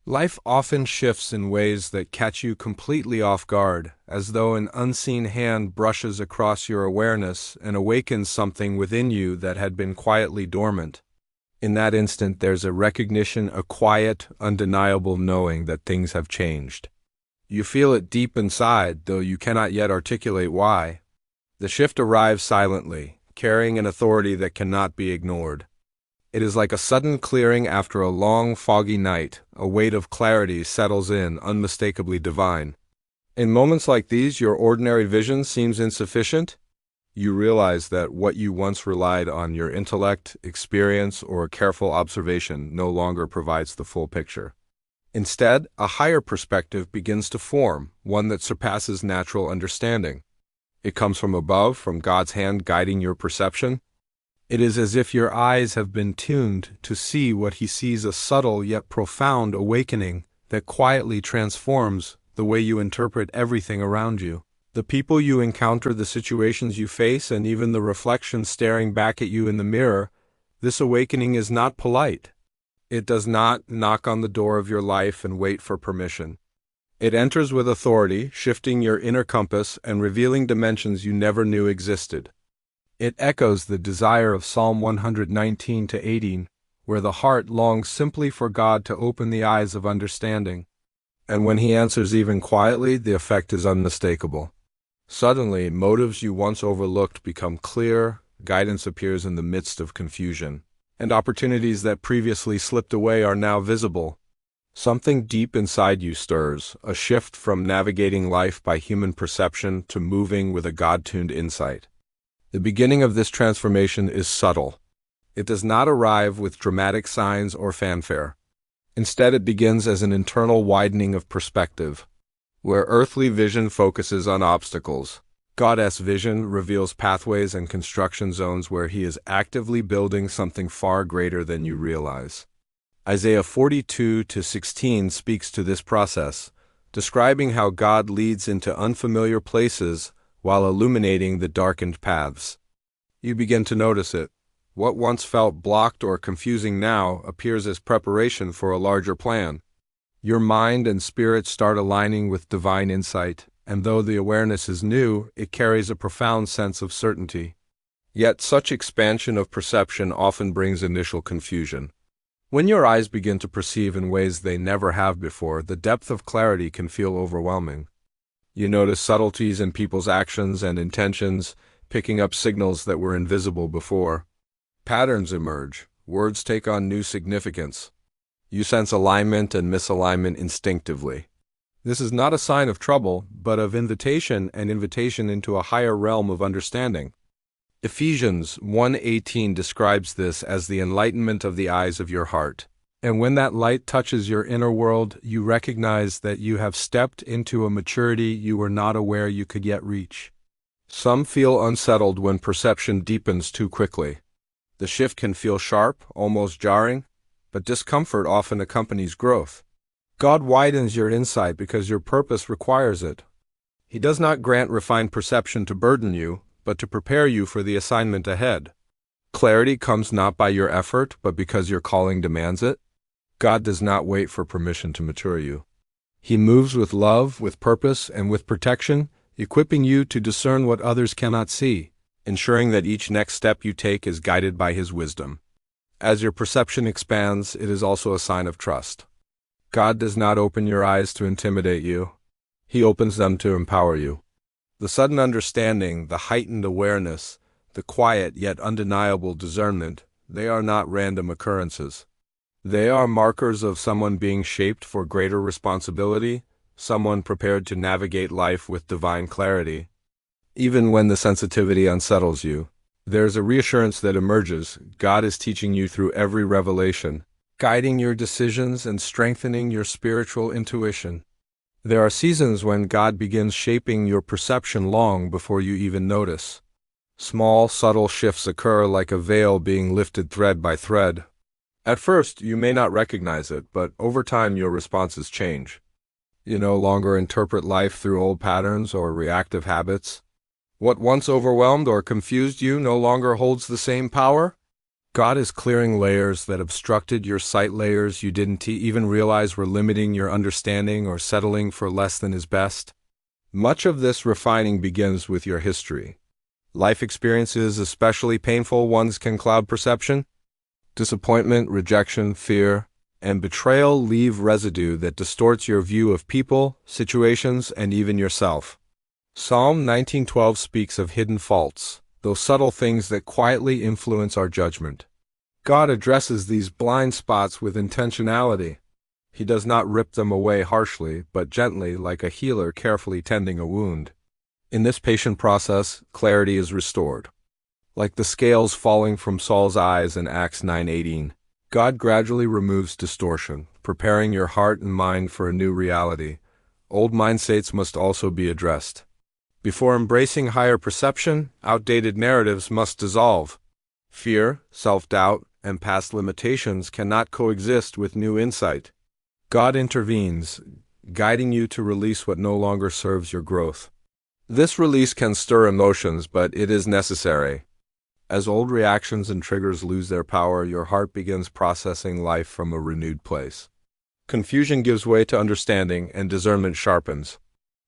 Life often shifts in ways that catch you completely off guard, as though an unseen hand brushes across your awareness and awakens something within you that had been quietly dormant. In that instant, there's a recognition, a quiet, undeniable knowing that things have changed. You feel it deep inside, though you cannot yet articulate why. The shift arrives silently, carrying an authority that cannot be ignored. It is like a sudden clearing after a long, foggy night. A weight of clarity settles in, unmistakably divine. In moments like these, your ordinary vision seems insufficient. You realize that what you once relied on, your intellect, experience, or careful observation, no longer provides the full picture. Instead, a higher perspective begins to form, one that surpasses natural understanding. It comes from above, from God's hand guiding your perception. It is as if your eyes have been tuned to see what He sees, a subtle yet profound awakening that quietly transforms the way you interpret everything around you. The people you encounter, the situations you face, and even the reflection staring back at you in the mirror, this awakening is not polite. It does not knock on the door of your life and wait for permission. It enters with authority, shifting your inner compass and revealing dimensions you never knew existed. It echoes the desire of Psalm 119-18, where the heart longs simply for God to open the eyes of understanding. And when He answers even quietly, the effect is unmistakable. Suddenly, motives you once overlooked become clear, guidance appears in the midst of confusion, and opportunities that previously slipped away are now visible. Something deep inside you stirs, a shift from navigating life by human perception to moving with a God-tuned insight. The beginning of this transformation is subtle. It does not arrive with dramatic signs or fanfare. Instead, it begins as an internal widening of perspective. Where earthly vision focuses on obstacles, God's vision reveals pathways and construction zones where He is actively building something far greater than you realize. Isaiah 42-16 speaks to this process, describing how God leads into unfamiliar places while illuminating the darkened paths. You begin to notice it. What once felt blocked or confusing now appears as preparation for a larger plan. Your mind and spirit start aligning with divine insight, and though the awareness is new, it carries a profound sense of certainty. Yet such expansion of perception often brings initial confusion. When your eyes begin to perceive in ways they never have before, the depth of clarity can feel overwhelming. You notice subtleties in people's actions and intentions, picking up signals that were invisible before. Patterns emerge, words take on new significance. You sense alignment and misalignment instinctively. This is not a sign of trouble, but of invitation, and invitation into a higher realm of understanding. Ephesians 1:18 describes this as the enlightenment of the eyes of your heart. And when that light touches your inner world, you recognize that you have stepped into a maturity you were not aware you could yet reach. Some feel unsettled when perception deepens too quickly. The shift can feel sharp, almost jarring, but discomfort often accompanies growth. God widens your insight because your purpose requires it. He does not grant refined perception to burden you, but to prepare you for the assignment ahead. Clarity comes not by your effort, but because your calling demands it. God does not wait for permission to mature you. He moves with love, with purpose, and with protection, equipping you to discern what others cannot see, ensuring that each next step you take is guided by His wisdom. As your perception expands, it is also a sign of trust. God does not open your eyes to intimidate you. He opens them to empower you. The sudden understanding, the heightened awareness, the quiet yet undeniable discernment, they are not random occurrences. They are markers of someone being shaped for greater responsibility, someone prepared to navigate life with divine clarity. Even when the sensitivity unsettles you, there's a reassurance that emerges. God is teaching you through every revelation, guiding your decisions and strengthening your spiritual intuition. There are seasons when God begins shaping your perception long before you even notice. Small, subtle shifts occur like a veil being lifted thread by thread. At first, you may not recognize it, but over time your responses change. You no longer interpret life through old patterns or reactive habits. What once overwhelmed or confused you no longer holds the same power. God is clearing layers that obstructed your sight, layers you didn't even realize were limiting your understanding or settling for less than is best. Much of this refining begins with your history. Life experiences, especially painful ones, can cloud perception. Disappointment, rejection, fear, and betrayal leave residue that distorts your view of people, situations, and even yourself. Psalm 19:12 speaks of hidden faults, those subtle things that quietly influence our judgment. God addresses these blind spots with intentionality. He does not rip them away harshly, but gently, like a healer carefully tending a wound. In this patient process, clarity is restored. Like the scales falling from Saul's eyes in Acts 9:18, God gradually removes distortion, preparing your heart and mind for a new reality. Old mindstates must also be addressed. Before embracing higher perception, outdated narratives must dissolve. Fear, self-doubt, and past limitations cannot coexist with new insight. God intervenes, guiding you to release what no longer serves your growth. This release can stir emotions, but it is necessary. As old reactions and triggers lose their power, your heart begins processing life from a renewed place. Confusion gives way to understanding, and discernment sharpens.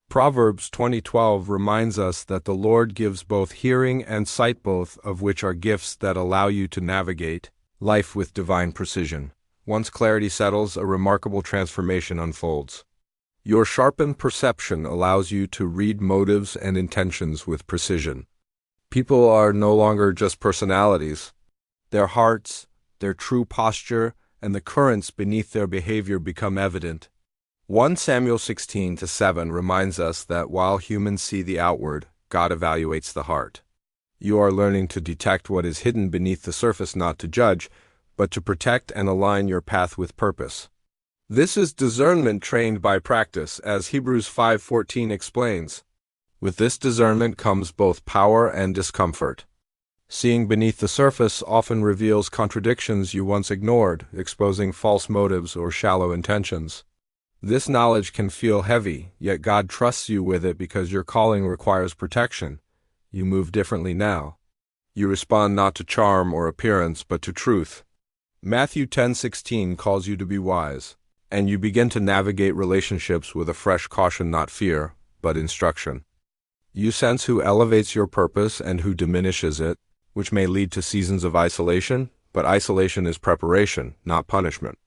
Proverbs 20:12 reminds us that the Lord gives both hearing and sight, both of which are gifts that allow you to navigate life with divine precision. Once clarity settles, a remarkable transformation unfolds. Your sharpened perception allows you to read motives and intentions with precision. People are no longer just personalities. Their hearts, their true posture, and the currents beneath their behavior become evident. 1 Samuel 16:7 reminds us that while humans see the outward, God evaluates the heart. You are learning to detect what is hidden beneath the surface, not to judge, but to protect and align your path with purpose. This is discernment trained by practice, as Hebrews 5:14 explains. With this discernment comes both power and discomfort. Seeing beneath the surface often reveals contradictions you once ignored, exposing false motives or shallow intentions. This knowledge can feel heavy, yet God trusts you with it because your calling requires protection. You move differently now. You respond not to charm or appearance, but to truth. Matthew 10:16 calls you to be wise, and you begin to navigate relationships with a fresh caution, not fear, but instruction. You sense who elevates your purpose and who diminishes it, which may lead to seasons of isolation, but isolation is preparation, not punishment.